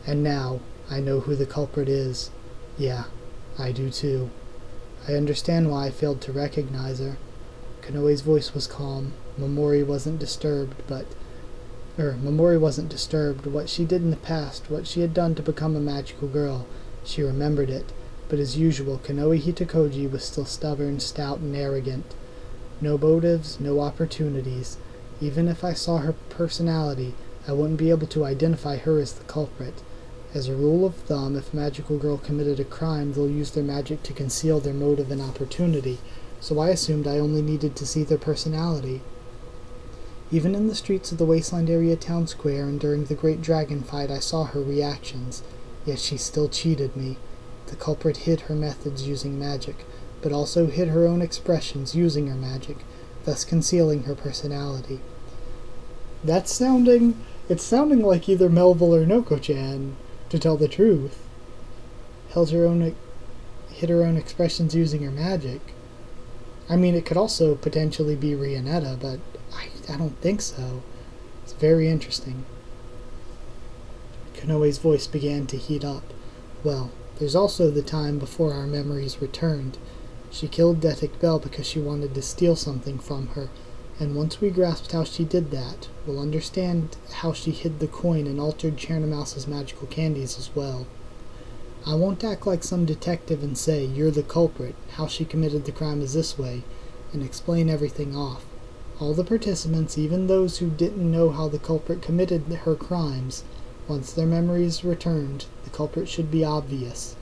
And now, I know who the culprit is. Yeah, I do too. I understand why I failed to recognize her. Konoe's voice was calm. Momori wasn't disturbed. What she did in the past, what she had done to become a magical girl, she remembered it. But as usual, Konoe Hitokoji was still stubborn, stout, and arrogant. No motives, no opportunities. Even if I saw her personality, I wouldn't be able to identify her as the culprit. As a rule of thumb, if a magical girl committed a crime, they'll use their magic to conceal their motive and opportunity, so I assumed I only needed to see their personality. Even in the streets of the Wasteland area town square and during the great dragon fight, I saw her reactions, yet she still cheated me. The culprit hid her methods using magic, but also hid her own expressions using her magic, thus concealing her personality. It's sounding like either Melville or Nokko-chan, to tell the truth. Hid her own expressions using her magic. I mean, it could also potentially be Rionetta, but I don't think so. It's very interesting. Konoe's voice began to heat up. Well, there's also the time before our memories returned. She killed Detic Bell because she wanted to steal something from her, and once we grasped how she did that, we'll understand how she hid the coin and altered Chernomouse's magical candies as well. I won't act like some detective and say, you're the culprit, how she committed the crime is this way, and explain everything off. All the participants, even those who didn't know how the culprit committed her crimes, once their memories returned, the culprit should be obvious.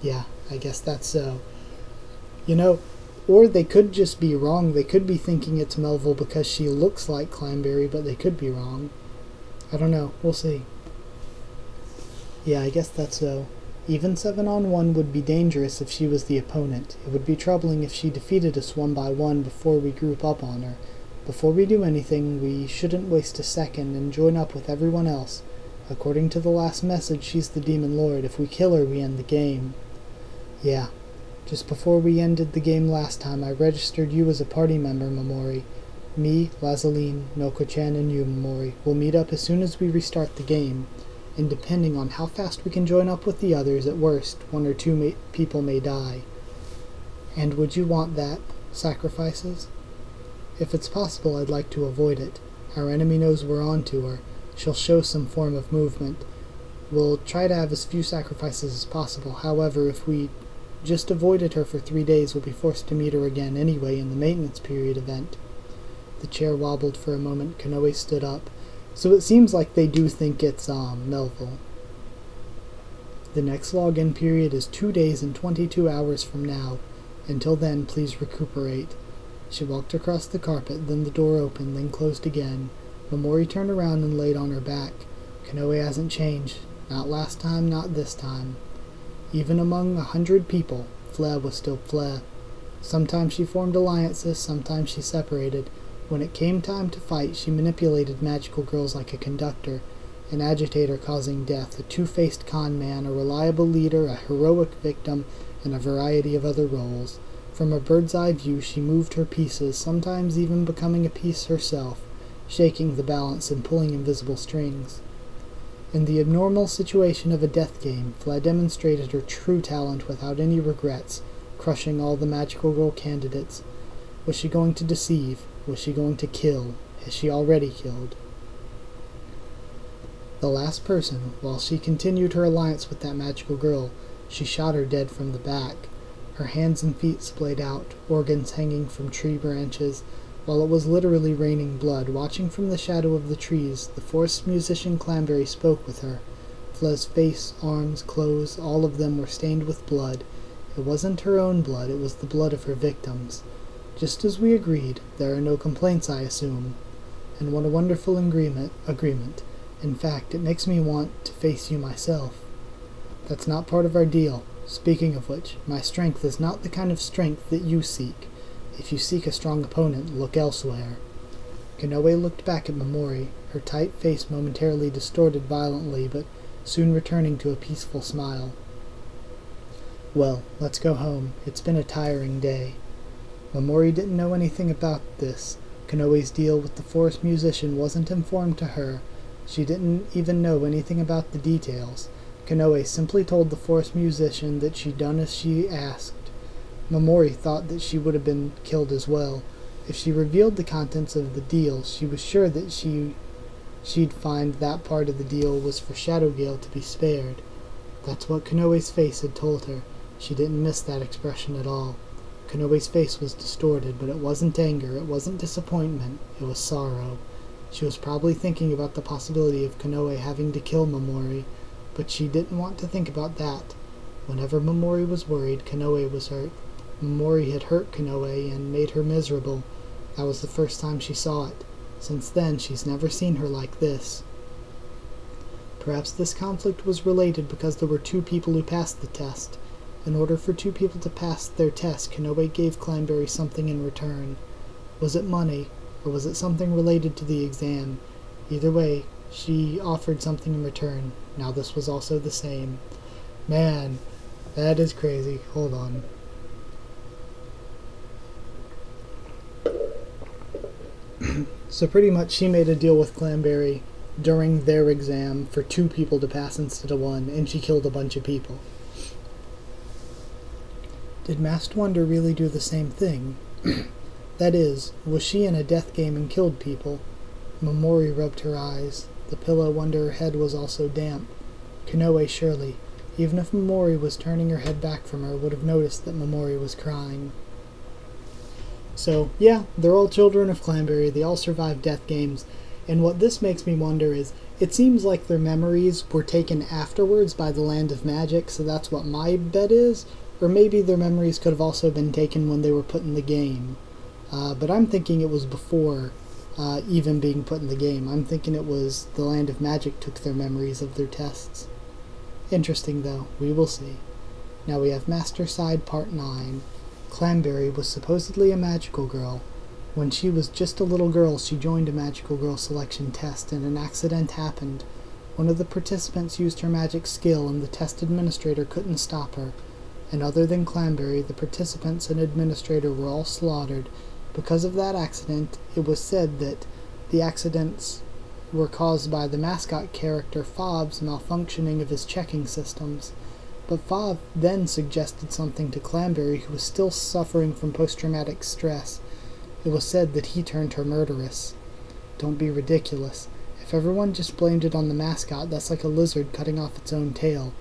Yeah, I guess that's so. Or they could just be wrong. They could be thinking it's Melville because she looks like Climberry, but they could be wrong. I don't know. We'll see. Yeah, I guess that's so. Even 7-on-1 would be dangerous if she was the opponent. It would be troubling if she defeated us one by one before we group up on her. Before we do anything, we shouldn't waste a second and join up with everyone else. According to the last message, she's the Demon Lord. If we kill her, we end the game. Yeah. Just before we ended the game last time, I registered you as a party member, Momori. Me, Lazaline, Nokko-chan, and you, Momori, will meet up as soon as we restart the game. And depending on how fast we can join up with the others, at worst, 1 or 2 people may die. And would you want that? Sacrifices? If it's possible, I'd like to avoid it. Our enemy knows we're on to her. She'll show some form of movement. We'll try to have as few sacrifices as possible. However, if we just avoided her for 3 days, we'll be forced to meet her again anyway in the maintenance period event. The chair wobbled for a moment. Konoe stood up. So it seems like they do think it's, Melville. The next login period is 2 days and 22 hours from now. Until then, please recuperate. She walked across the carpet, then the door opened, then closed again. Momori turned around and laid on her back. Konoe hasn't changed. Not last time, not this time. Even among 100 people, Flea was still Flea. Sometimes she formed alliances, sometimes she separated. When it came time to fight, she manipulated magical girls like a conductor, an agitator causing death, a two-faced con man, a reliable leader, a heroic victim, and a variety of other roles. From a bird's-eye view, she moved her pieces, sometimes even becoming a piece herself, shaking the balance and pulling invisible strings. In the abnormal situation of a death game, Flea demonstrated her true talent without any regrets, crushing all the magical girl candidates. Was she going to deceive? Was she going to kill? Has she already killed? The last person, while she continued her alliance with that magical girl, she shot her dead from the back. Her hands and feet splayed out, organs hanging from tree branches, while it was literally raining blood. Watching from the shadow of the trees, the forest musician Clamberry spoke with her. Flea's face, arms, clothes, all of them were stained with blood. It wasn't her own blood, it was the blood of her victims. Just as we agreed, there are no complaints, I assume. And what a wonderful agreement. In fact, it makes me want to face you myself. That's not part of our deal. Speaking of which, my strength is not the kind of strength that you seek. If you seek a strong opponent, look elsewhere." Konoe looked back at Momori, her tight face momentarily distorted violently, but soon returning to a peaceful smile. "Well, let's go home. It's been a tiring day." Momori didn't know anything about this. Konoe's deal with the forest musician wasn't informed to her. She didn't even know anything about the details. Konoe simply told the forest musician that she'd done as she asked. Momori thought that she would have been killed as well. If she revealed the contents of the deal, she was sure that she'd find that part of the deal was for Shadowgale to be spared. That's what Konoe's face had told her. She didn't miss that expression at all. Konoe's face was distorted, but it wasn't anger, it wasn't disappointment, it was sorrow. She was probably thinking about the possibility of Konoe having to kill Momori, but she didn't want to think about that. Whenever Momori was worried, Konoe was hurt. Momori had hurt Konoe and made her miserable. That was the first time she saw it. Since then, she's never seen her like this. Perhaps this conflict was related because there were two people who passed the test. In order for two people to pass their test, Konoe gave Clanberry something in return. Was it money, or was it something related to the exam? Either way, she offered something in return. Now this was also the same. Man, that is crazy. Hold on. So pretty much she made a deal with Clanberry during their exam for two people to pass instead of one, and she killed a bunch of people. Did Masked Wonder really do the same thing? That is, was she in a death game and killed people? Momori rubbed her eyes. The pillow under her head was also damp. Konoe surely, even if Momori was turning her head back from her, would have noticed that Momori was crying. So, yeah, they're all children of Clanberry, they all survived death games, and what this makes me wonder is, it seems like their memories were taken afterwards by the Land of Magic, so that's what my bet is, or maybe their memories could have also been taken when they were put in the game. But I'm thinking it was before even being put in the game. I'm thinking it was the Land of Magic took their memories of their tests. Interesting, though. We will see. Now we have Master Side Part 9. Clanberry was supposedly a magical girl. When she was just a little girl, she joined a magical girl selection test, and an accident happened. One of the participants used her magic skill, and the test administrator couldn't stop her. And other than Clanberry, the participants and administrator were all slaughtered. Because of that accident, it was said that the accidents were caused by the mascot character Fav's malfunctioning of his checking systems. But Fav then suggested something to Clanberry, who was still suffering from post-traumatic stress. It was said that he turned her murderous. Don't be ridiculous. If everyone just blamed it on the mascot, that's like a lizard cutting off its own tail.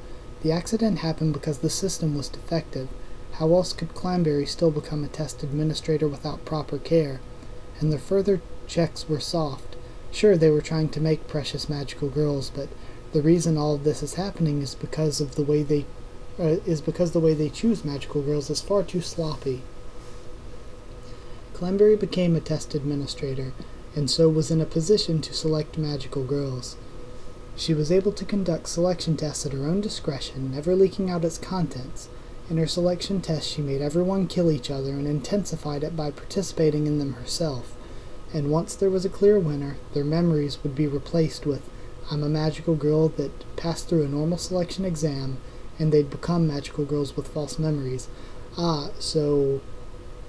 The accident happened because the system was defective. How else could Clanberry still become a test administrator without proper care? And their further checks were soft. Sure, they were trying to make precious magical girls, but the reason all of this is happening is because the way they choose magical girls is far too sloppy. Clanberry became a test administrator, and so was in a position to select magical girls. She was able to conduct selection tests at her own discretion, never leaking out its contents. In her selection tests, she made everyone kill each other and intensified it by participating in them herself. And once there was a clear winner, their memories would be replaced with, "I'm a magical girl that passed through a normal selection exam," and they'd become magical girls with false memories. So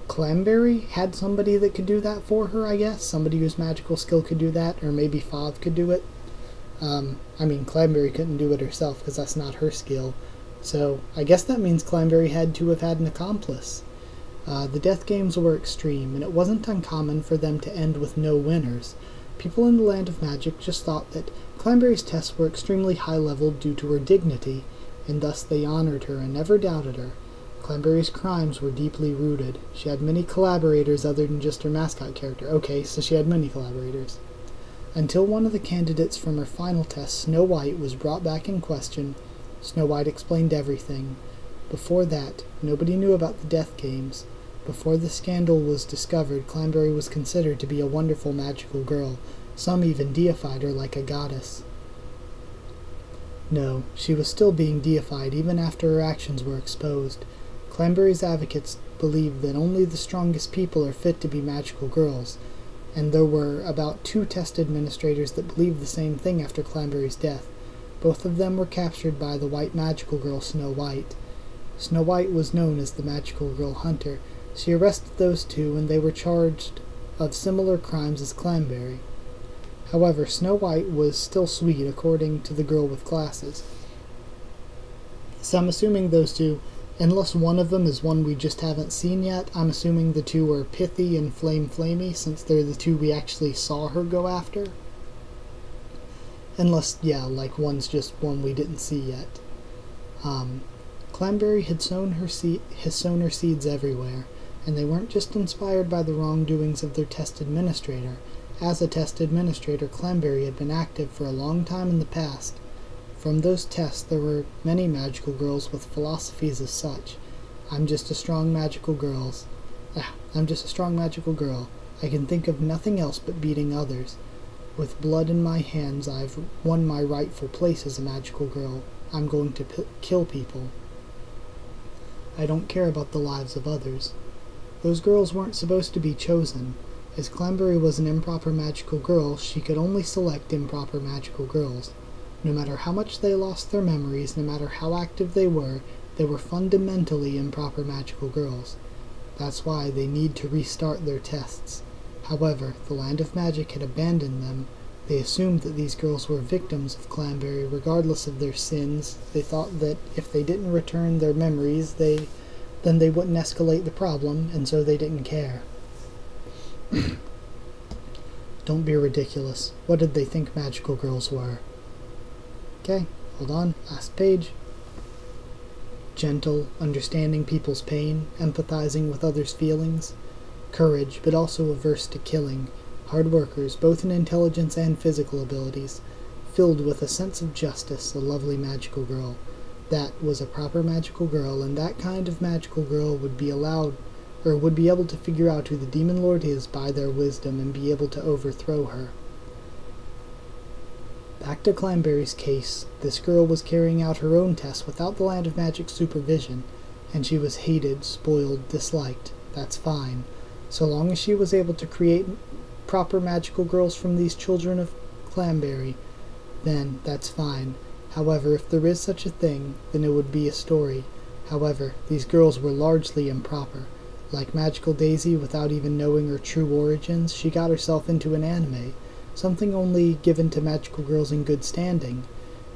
Clanberry had somebody that could do that for her, I guess? Somebody whose magical skill could do that, or maybe Fav could do it. Clanberry couldn't do it herself, because that's not her skill. So I guess that means Clanberry had to have had an accomplice. The death games were extreme, and it wasn't uncommon for them to end with no winners. People in the Land of Magic just thought that Clanberry's tests were extremely high-level due to her dignity, and thus they honored her and never doubted her. Clanberry's crimes were deeply rooted. She had many collaborators other than just her mascot character. Okay, so she had many collaborators. Until one of the candidates from her final test, Snow White, was brought back in question, Snow White explained everything. Before that, nobody knew about the death games. Before the scandal was discovered, Clanberry was considered to be a wonderful magical girl. Some even deified her like a goddess. No, she was still being deified even after her actions were exposed. Clanberry's advocates believed that only the strongest people are fit to be magical girls, and there were about 2 test administrators that believed the same thing after Clanberry's death. Both of them were captured by the white magical girl Snow White. Snow White was known as the magical girl hunter. She arrested those 2, and they were charged of similar crimes as Clanberry. However, Snow White was still sweet, according to the girl with glasses. So I'm assuming those 2, unless one of them is one we just haven't seen yet, I'm assuming the 2 are Pithy and Flamey, since they're the 2 we actually saw her go after. Unless, yeah, like one's just one we didn't see yet. Clanberry had sown her seeds everywhere, and they weren't just inspired by the wrongdoings of their test administrator. As a test administrator, Clanberry had been active for a long time in the past. From those tests, there were many magical girls with philosophies as such. I'm just a strong magical girl. I can think of nothing else but beating others. With blood in my hands, I've won my rightful place as a magical girl. I'm going to kill people. I don't care about the lives of others. Those girls weren't supposed to be chosen. As Clanberry was an improper magical girl, she could only select improper magical girls. No matter how much they lost their memories, no matter how active they were fundamentally improper magical girls. That's why they need to restart their tests. However, the Land of Magic had abandoned them. They assumed that these girls were victims of Clanberry regardless of their sins. They thought that if they didn't return their memories, then they wouldn't escalate the problem, and so they didn't care. Don't be ridiculous. What did they think magical girls were? Okay, hold on. Last page. Gentle, understanding people's pain, empathizing with others' feelings. Courage, but also averse to killing. Hard workers, both in intelligence and physical abilities. Filled with a sense of justice, a lovely magical girl. That was a proper magical girl, and that kind of magical girl would be able to figure out who the Demon Lord is by their wisdom and be able to overthrow her. Back to Clanberry's case, this girl was carrying out her own tests without the Land of Magic's supervision, and she was hated, spoiled, disliked. That's fine. So long as she was able to create proper magical girls from these children of Clanberry, then that's fine. However, if there is such a thing, then it would be a story. However, these girls were largely improper. Like Magical Daisy, without even knowing her true origins, she got herself into an anime, something only given to magical girls in good standing.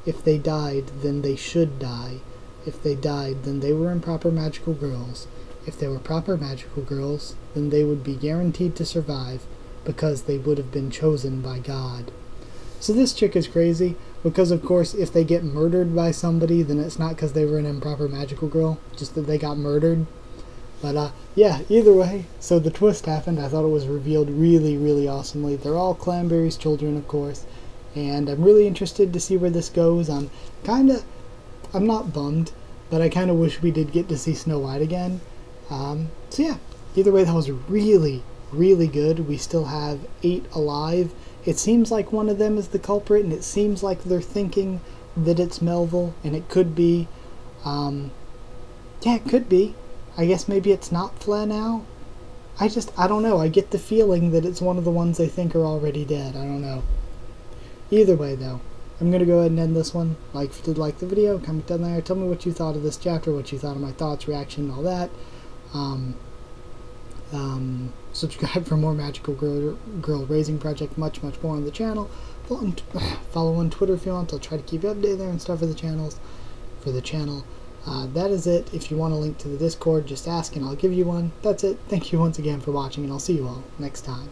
If they died, then they should die. If they died, then they were improper magical girls. If they were proper magical girls, then they would be guaranteed to survive, because they would have been chosen by God. So this chick is crazy, because of course if they get murdered by somebody, then it's not because they were an improper magical girl, just that they got murdered. But yeah, either way, so the twist happened. I thought it was revealed really, really awesomely. They're all Clanberry's children, of course, and I'm really interested to see where this goes. I'm not bummed, but I kind of wish we did get to see Snow White again. So yeah, either way, that was really, really good. We still have 8 alive. It seems like one of them is the culprit, and it seems like they're thinking that it's Melville, and it could be. Yeah, it could be. I guess maybe it's not Flea now. I don't know. I get the feeling that it's one of the ones they think are already dead. I don't know. Either way, though, I'm going to go ahead and end this one. If you did like the video, comment down there. Tell me what you thought of this chapter, what you thought of my thoughts, reaction, all that. Subscribe for more Magical Girl Raising Project, much more on the channel. Follow on Twitter if you want. I'll try to keep you updated there and stuff for the channel. That is it. If you want a link to the Discord, just ask and I'll give you one. That's it. Thank you once again for watching, and I'll see you all next time.